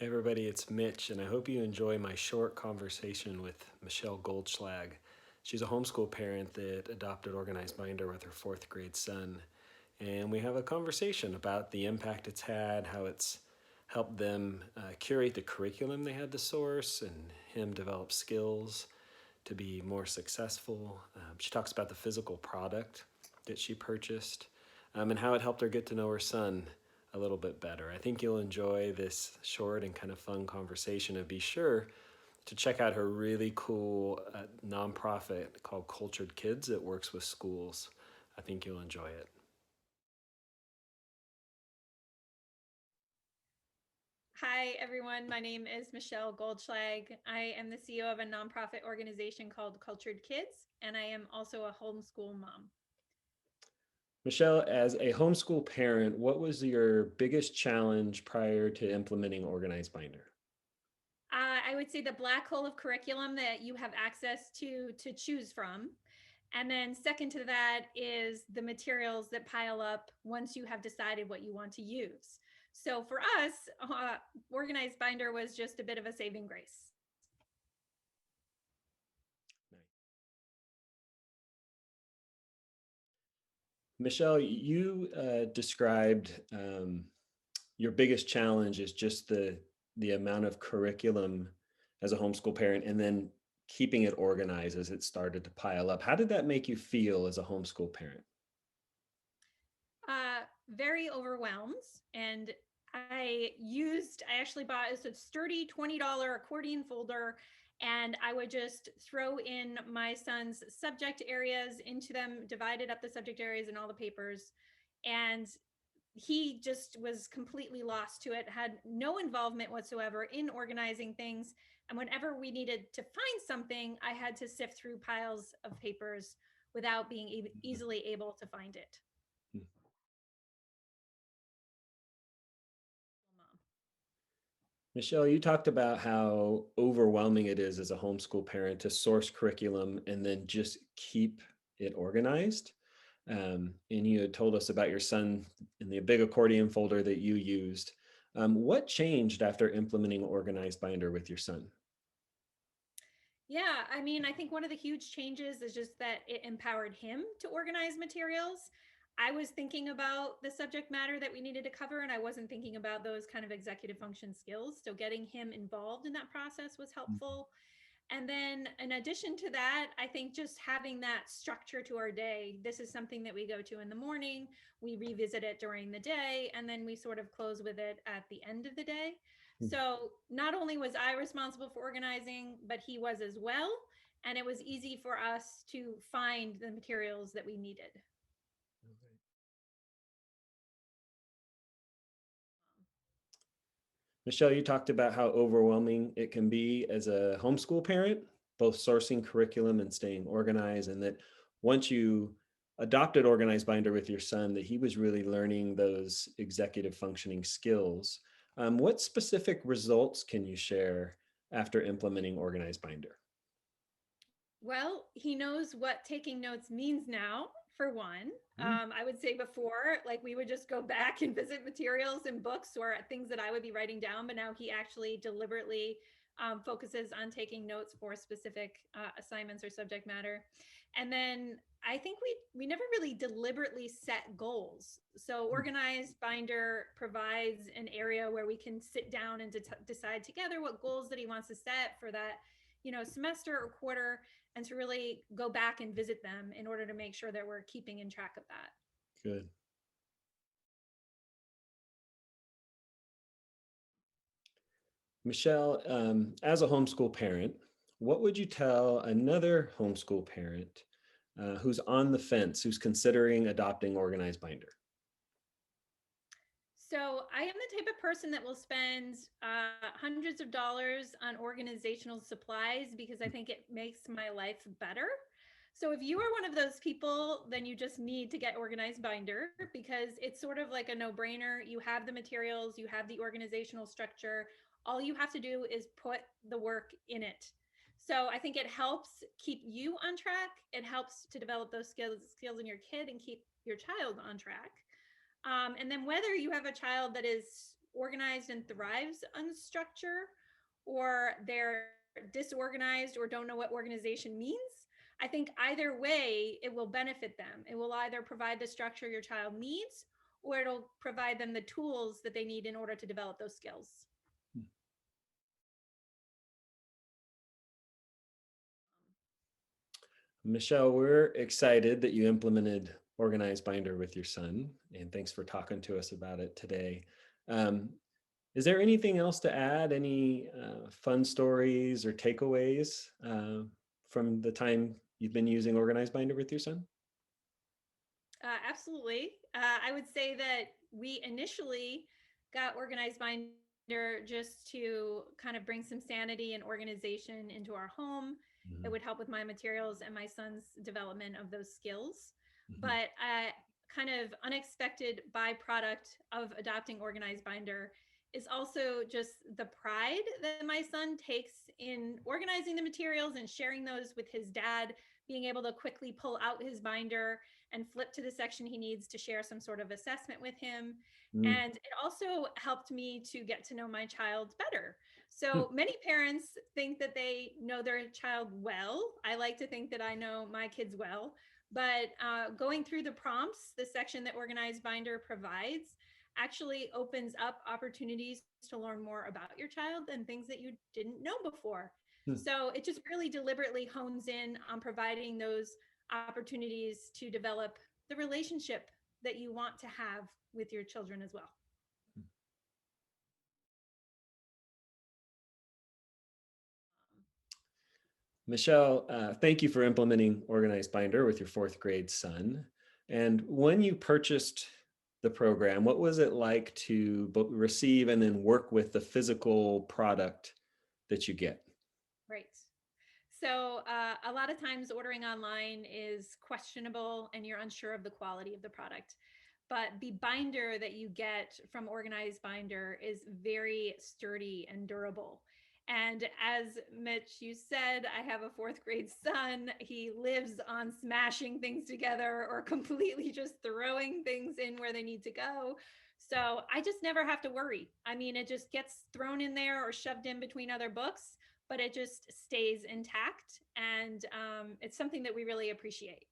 Hey everybody, it's Mitch, and I hope you enjoy my short conversation with Michelle Goldshlag. She's a homeschool parent that adopted organized binder with her fourth grade son, and we have a conversation about the impact it's had, how it's helped them curate the curriculum they had to source, and him develop skills to be more successful. She talks about the physical product that she purchased and how it helped her get to know her son a little bit better. I think you'll enjoy this short and kind of fun conversation, and be sure to check out her really cool nonprofit called Cultured Kids that works with schools. I think you'll enjoy it. Hi, everyone. My name is Michelle Goldshlag. I am the CEO of a nonprofit organization called Cultured Kids, and I am also a homeschool mom. Michelle, as a homeschool parent, what was your biggest challenge prior to implementing organized binder? I would say the black hole of curriculum that you have access to choose from. And then, second to that, is the materials that pile up once you have decided what you want to use. So for us, organized binder was just a bit of a saving grace. Michelle, you described your biggest challenge is just the amount of curriculum as a homeschool parent, and then keeping it organized as it started to pile up. How did that make you feel as a homeschool parent? Very overwhelmed. And I actually bought a sturdy $20 accordion folder, and I would just throw in my son's subject areas into them, divided up the subject areas and all the papers. And he just was completely lost to it, had no involvement whatsoever in organizing things. And whenever we needed to find something, I had to sift through piles of papers without being easily able to find it. Michelle, you talked about how overwhelming it is as a homeschool parent to source curriculum and then just keep it organized. And you had told us about your son in the big accordion folder that you used. What changed after implementing organized binder with your son? Yeah, I mean, I think one of the huge changes is just that it empowered him to organize materials. I was thinking about the subject matter that we needed to cover, and I wasn't thinking about those kind of executive function skills. So, getting him involved in that process was helpful. And then, in addition to that, I think just having that structure to our day. This is something that we go to in the morning, we revisit it during the day, and then we sort of close with it at the end of the day. So not only was I responsible for organizing, but he was as well. And it was easy for us to find the materials that we needed. Michelle, you talked about how overwhelming it can be as a homeschool parent, both sourcing curriculum and staying organized, and that once you adopted organized binder with your son, that he was really learning those executive functioning skills. What specific results can you share after implementing organized binder? Well, he knows what taking notes means now, for one. Mm. I would say before, like we would just go back and visit materials and books or things that I would be writing down, but now he actually deliberately focuses on taking notes for specific assignments or subject matter. And then I think we never really deliberately set goals. So organized binder provides an area where we can sit down and decide together what goals that he wants to set for that, semester or quarter, and to really go back and visit them in order to make sure that we're keeping in track of that. Good. Michelle, as a homeschool parent, what would you tell another homeschool parent who's on the fence, who's considering adopting organized binder? So I am the type of person that will spend hundreds of dollars on organizational supplies because I think it makes my life better. So if you are one of those people, then you just need to get organized binder because it's sort of like a no-brainer. You have the materials, you have the organizational structure. All you have to do is put the work in it. So I think it helps keep you on track. It helps to develop those skills in your kid and keep your child on track. And then whether you have a child that is organized and thrives on structure, or they're disorganized or don't know what organization means. I think either way, it will benefit them. It will either provide the structure your child needs, or it'll provide them the tools that they need in order to develop those skills. Michelle, we're excited that you implemented Organized Binder with your son, and thanks for talking to us about it today. Um, is there anything else to add? Any fun stories or takeaways from the time you've been using Organized Binder with your son? Absolutely. I would say that we initially got Organized Binder just to kind of bring some sanity and organization into our home. It Mhm. would help with my materials and my son's development of those skills. Mhm. But a kind of unexpected byproduct of adopting Organized Binder is also just the pride that my son takes in organizing the materials and sharing those with his dad, being able to quickly pull out his binder and flip to the section he needs to share some sort of assessment with him. Mm. And it also helped me to get to know my child better. Hmm. So many parents think that they know their child well. I like to think that I know my kids well. But going through the prompts, the section that Organized Binder provides actually opens up opportunities to learn more about your child and things that you didn't know before. Hmm. So it just really deliberately hones in on providing those opportunities to develop the relationship that you want to have with your children as well. Michelle, thank you for implementing Organized Binder with your fourth grade son. And when you purchased the program, what was it like to receive and then work with the physical product that you get? Right. So, a lot of times ordering online is questionable and you're unsure of the quality of the product. But the binder that you get from Organized Binder is very sturdy and durable. And as Mitch, you said, I have a fourth grade son. He lives on smashing things together or completely just throwing things in where they need to go. So I just never have to worry. I mean, it just gets thrown in there or shoved in between other books, but it just stays intact. And it's something that we really appreciate.